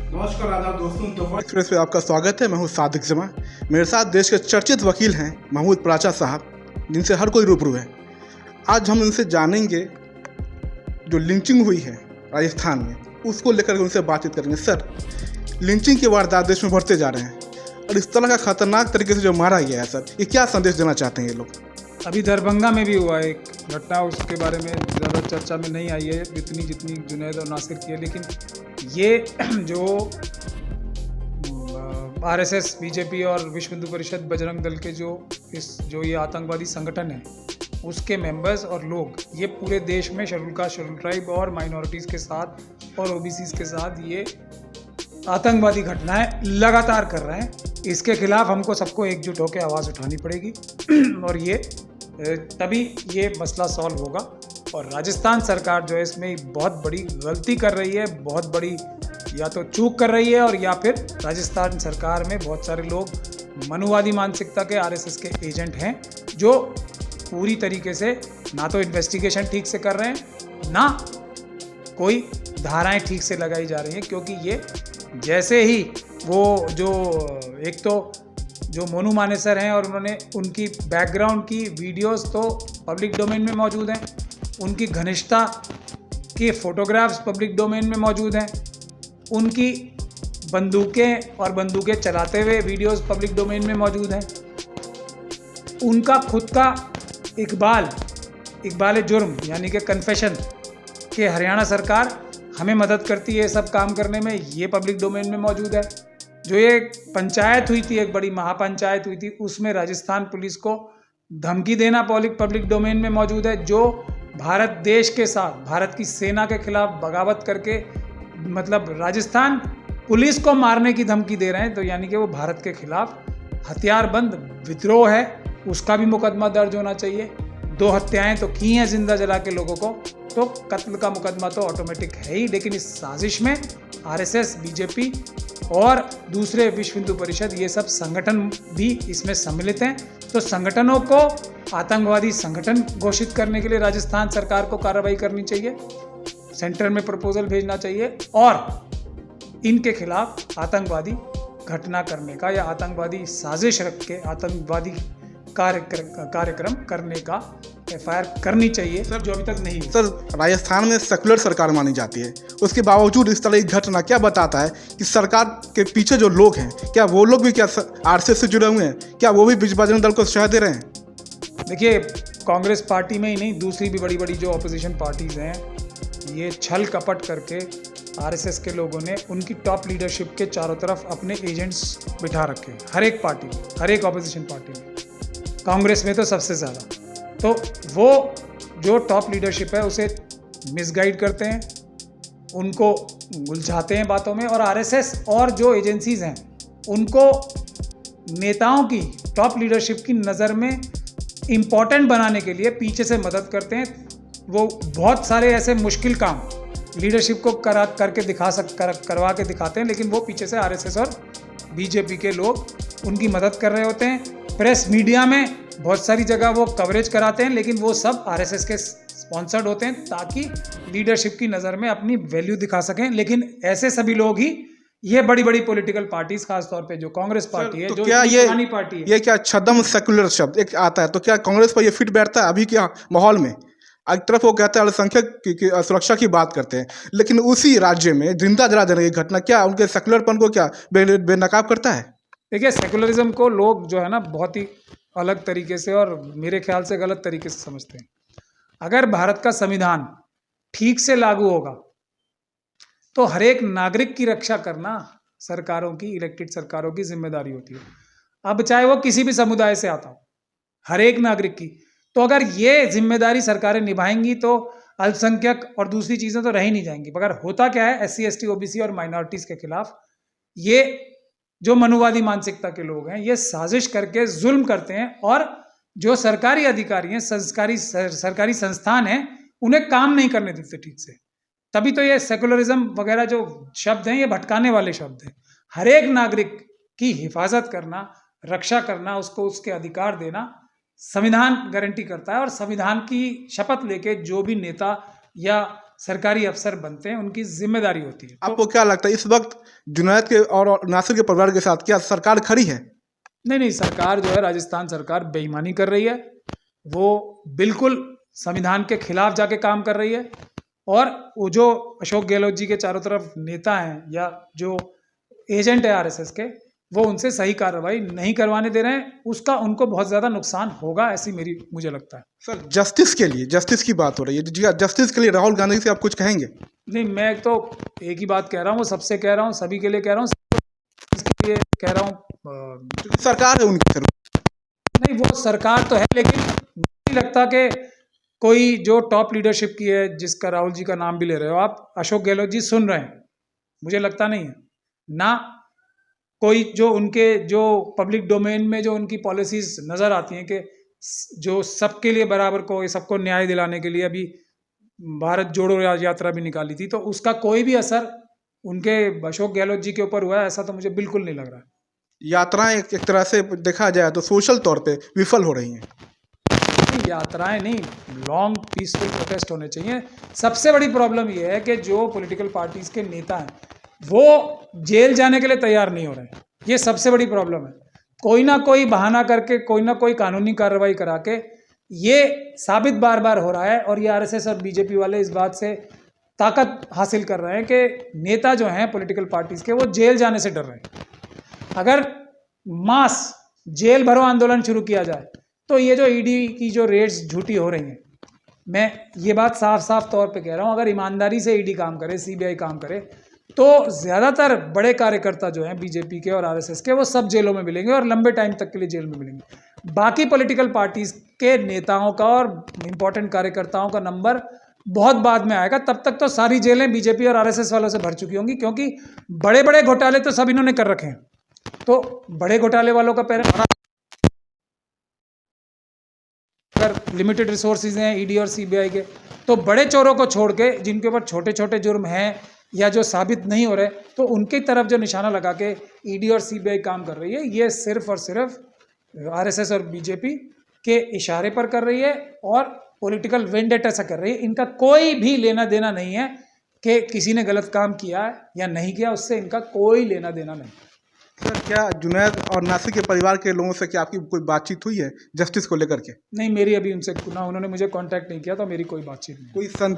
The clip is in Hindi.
नमस्कार आदाब दोस्तों, तो एक्सप्रेस पे आपका स्वागत है। मैं हूं सादिक जमा। मेरे साथ देश के चर्चित वकील हैं महमूद पराचा साहब, जिनसे हर कोई रूबरू है। आज हम उनसे जानेंगे जो लिंचिंग हुई है राजस्थान में, उसको लेकर उनसे बातचीत करेंगे। सर, लिंचिंग के वारदात देश में बढ़ते जा रहे हैं और इस तरह का खतरनाक तरीके से जो मारा गया है, सर, ये क्या संदेश देना चाहते हैं ये लोग? अभी दरभंगा में भी हुआ एक घटना, उसके बारे में ज़्यादा चर्चा में नहीं आई है जितनी जुनैद और नासिर की है। लेकिन ये जो आरएसएस, बीजेपी और विश्व हिंदू परिषद, बजरंग दल के जो ये आतंकवादी संगठन है, उसके मेंबर्स और लोग ये पूरे देश में शेड्यूल कास्ट, शेड्यूल ट्राइब और माइनॉरिटीज़ के साथ और ओबीसीज के साथ ये आतंकवादी घटनाएं लगातार कर रहे हैं। इसके खिलाफ हमको सबको एकजुट होकर आवाज़ उठानी पड़ेगी और ये तभी ये मसला सॉल्व होगा। और राजस्थान सरकार जो है इसमें बहुत बड़ी गलती कर रही है, बहुत बड़ी या तो चूक कर रही है, और या फिर राजस्थान सरकार में बहुत सारे लोग मनुवादी मानसिकता के आरएसएस के एजेंट हैं, जो पूरी तरीके से ना तो इन्वेस्टिगेशन ठीक से कर रहे हैं, ना कोई धाराएं ठीक से लगाई जा रही हैं। क्योंकि ये जैसे ही वो एक तो जो मोनू मानेसर हैं और उन्होंने उनकी बैकग्राउंड की वीडियोस तो पब्लिक डोमेन में मौजूद हैं, उनकी घनिष्ठता के फोटोग्राफ्स पब्लिक डोमेन में मौजूद हैं, उनकी बंदूकें और बंदूकें चलाते हुए वीडियोस पब्लिक डोमेन में मौजूद हैं, उनका खुद का इकबाल जुर्म यानी कि कन्फेशन कि हरियाणा सरकार हमें मदद करती है सब काम करने में, ये पब्लिक डोमेन में मौजूद है। जो ये पंचायत हुई थी, एक बड़ी महापंचायत हुई थी, उसमें राजस्थान पुलिस को धमकी देना पब्लिक डोमेन में मौजूद है। जो भारत देश के साथ भारत की सेना के खिलाफ बगावत करके मतलब राजस्थान पुलिस को मारने की धमकी दे रहे हैं, तो यानी कि वो भारत के खिलाफ हथियारबंद विद्रोह है, उसका भी मुकदमा दर्ज होना चाहिए। 2 हत्याएं तो की हैं जिंदा जला के लोगों को, तो कत्ल का मुकदमा तो ऑटोमेटिक है ही। लेकिन इस साजिश में आरएसएस, बीजेपी और दूसरे विश्व हिंदू परिषद, ये सब संगठन भी इसमें सम्मिलित हैं। तो संगठनों को आतंकवादी संगठन घोषित करने के लिए राजस्थान सरकार को कार्रवाई करनी चाहिए, सेंटर में प्रपोजल भेजना चाहिए और इनके खिलाफ आतंकवादी घटना करने का या आतंकवादी साजिश रख के आतंकवादी कार्यक्रम करने का एफआईआर करनी चाहिए, सर, जो अभी तक नहीं हुई। सर, राजस्थान में सेकुलर सरकार मानी जाती है, उसके बावजूद इस तरह की घटना क्या बताता है कि सरकार के पीछे जो लोग हैं, क्या वो लोग भी क्या आरएसएस से जुड़े हुए हैं? क्या वो भी बजरंग दल को शह दे रहे हैं? देखिए, कांग्रेस पार्टी में ही नहीं, दूसरी भी बड़ी बड़ी जो ऑपोजिशन पार्टीज़ हैं, ये छल कपट करके आरएसएस के लोगों ने उनकी टॉप लीडरशिप के चारों तरफ अपने एजेंट्स बिठा रखे, हर एक पार्टी में, हर एक ऑपोजिशन पार्टी में, कांग्रेस में तो सबसे ज़्यादा। तो वो जो टॉप लीडरशिप है उसे मिसगाइड करते हैं, उनको उलझाते हैं बातों में, और आरएसएस और जो एजेंसीज हैं उनको नेताओं की, टॉप लीडरशिप की नज़र में इम्पॉर्टेंट बनाने के लिए पीछे से मदद करते हैं। वो बहुत सारे ऐसे मुश्किल काम लीडरशिप को करवा के दिखाते हैं, लेकिन वो पीछे से आरएसएस और बीजेपी के लोग उनकी मदद कर रहे होते हैं। प्रेस मीडिया में बहुत सारी जगह वो कवरेज कराते हैं, लेकिन वो सब आरएसएस के स्पॉन्सर्ड होते हैं ताकि लीडरशिप की नज़र में अपनी वैल्यू दिखा सकें। लेकिन ऐसे सभी लोग ही ये बड़ी बड़ी पॉलिटिकल पार्टीज, खासतौर पे जो कांग्रेस पार्टी है, तो जो क्या पुरानी पार्टी है, ये क्या छद्म सेकुलर शब्द एक आता है, तो क्या कांग्रेस पर ये फिट बैठता है अभी के माहौल में? एक तरफ वो कहते हैं अल्पसंख्यक की सुरक्षा की बात करते हैं, लेकिन उसी राज्य में जिंदा जला देने की घटना क्या उनके सेकुलरपन को क्या बेनकाब करता है? देखिए, सेकुलरिज्म को लोग जो है ना बहुत ही अलग तरीके से और मेरे ख्याल से गलत तरीके से समझते हैं। अगर भारत का संविधान ठीक से लागू होगा तो हर एक नागरिक की रक्षा करना सरकारों की, इलेक्टेड सरकारों की जिम्मेदारी होती है। अब चाहे वो किसी भी समुदाय से आता हो, हर एक नागरिक की। तो अगर ये जिम्मेदारी सरकारें निभाएंगी तो अल्पसंख्यक और दूसरी चीज़ें तो रह ही नहीं जाएंगी। मगर होता क्या है, SC, ST, OBC और माइनॉरिटीज़ के खिलाफ ये जो मनुवादी मानसिकता के लोग हैं, ये साजिश करके जुल्म करते हैं, और जो सरकारी अधिकारी हैं, सरकारी संस्थान हैं, उन्हें काम नहीं करने देते ठीक से। तभी तो ये सेकुलरिज्म वगैरह जो शब्द हैं, ये भटकाने वाले शब्द हैं। हर एक नागरिक की हिफाजत करना, रक्षा करना, उसको उसके अधिकार देना संविधान गारंटी करता है। और संविधान की शपथ लेके जो भी नेता या सरकारी अफसर बनते हैं, उनकी जिम्मेदारी होती है। आपको क्या लगता है इस वक्त जुनैद के और नासिर के परिवार के साथ क्या सरकार खड़ी है? नहीं, सरकार जो है, राजस्थान सरकार बेईमानी कर रही है। वो बिल्कुल संविधान के खिलाफ जाके काम कर रही है। और वो जो अशोक गहलोत जी के चारों तरफ नेता हैं या जो एजेंट है आरएसएस के, वो उनसे सही कार्रवाई नहीं करवाने दे रहे हैं। उसका उनको बहुत ज़्यादा नुकसान होगा, ऐसी मुझे लगता है। सर जस्टिस के लिए, जस्टिस की बात हो रही है जी, जस्टिस के लिए राहुल गांधी से आप कुछ कहेंगे? नहीं, मैं तो एक ही बात कह रहा हूँ, वो सबसे कह रहा हूँ, सभी के लिए कह रहा हूँ, इसके लिए कह रहा हूँ। सरकार है उनकी तरफ। नहीं, वो सरकार तो है, लेकिन नहीं लगता कि कोई जो टॉप लीडरशिप की है, जिसका राहुल जी का नाम भी ले रहे हो आप, अशोक गहलोत जी सुन रहे हैं, मुझे लगता नहीं है। ना कोई जो उनके जो पब्लिक डोमेन में जो उनकी पॉलिसीज नज़र आती हैं कि जो सबके लिए बराबर को, सबको न्याय दिलाने के लिए अभी भारत जोड़ो यात्रा भी निकाली थी, तो उसका कोई भी असर उनके अशोक गहलोत जी के ऊपर हुआ है, ऐसा तो मुझे बिल्कुल नहीं लग रहा है। यात्राएं एक तरह से देखा जाए तो सोशल तौर पे विफल हो रही हैं। यात्राएं नहीं, लॉन्ग पीसफुल प्रोटेस्ट होने चाहिए। सबसे बड़ी प्रॉब्लम यह है कि जो पॉलिटिकल पार्टीज के नेता हैं वो जेल जाने के लिए तैयार नहीं हो रहे हैं। ये सबसे बड़ी प्रॉब्लम है। कोई ना कोई बहाना करके, कोई ना कोई कानूनी कार्रवाई करा के ये साबित बार बार हो रहा है, और ये आरएसएस और बीजेपी वाले इस बात से ताकत हासिल कर रहे हैं कि नेता जो हैं पॉलिटिकल पार्टीज के, वो जेल जाने से डर रहे हैं। अगर मास जेल भरो आंदोलन शुरू किया जाए तो ये जो ईडी की जो रेड्स झूठी हो रही हैं, मैं ये बात साफ साफ तौर पे कह रहा हूँ, अगर ईमानदारी से ईडी काम करे, सीबीआई काम करे, तो ज़्यादातर बड़े कार्यकर्ता जो हैं बीजेपी के और आरएसएस के, वो सब जेलों में मिलेंगे और लंबे टाइम तक के लिए जेल में मिलेंगे। बाकी पॉलिटिकल पार्टीज के नेताओं का और इम्पोर्टेंट कार्यकर्ताओं का नंबर बहुत बाद में आएगा। तब तक तो सारी जेलें बीजेपी और आरएसएस वालों से भर चुकी होंगी, क्योंकि बड़े बड़े घोटाले तो सब इन्होंने कर रखे हैं। तो बड़े घोटाले वालों का पहले, अगर लिमिटेड रिसोर्सेज हैं ईडी और सीबीआई के, तो बड़े चोरों को छोड़ के जिनके ऊपर छोटे छोटे जुर्म हैं या जो साबित नहीं हो रहे, तो उनकी तरफ जो निशाना लगा के ईडी और सीबीआई काम कर रही है, ये सिर्फ और सिर्फ आरएसएस और बीजेपी के इशारे पर कर रही है और पॉलिटिकल वेंडेटा से कर रही है। इनका कोई भी लेना देना नहीं है कि किसी ने गलत काम किया है या नहीं किया, उससे इनका कोई लेना देना नहीं। सर क्या जुनैद और नासिर के परिवार के लोगों से क्या आपकी कोई बातचीत हुई है जस्टिस को लेकर के? नहीं, मेरी अभी उनसे ना, उन्होंने मुझे कांटेक्ट नहीं किया, तो मेरी कोई बातचीत नहीं। कोई संदेश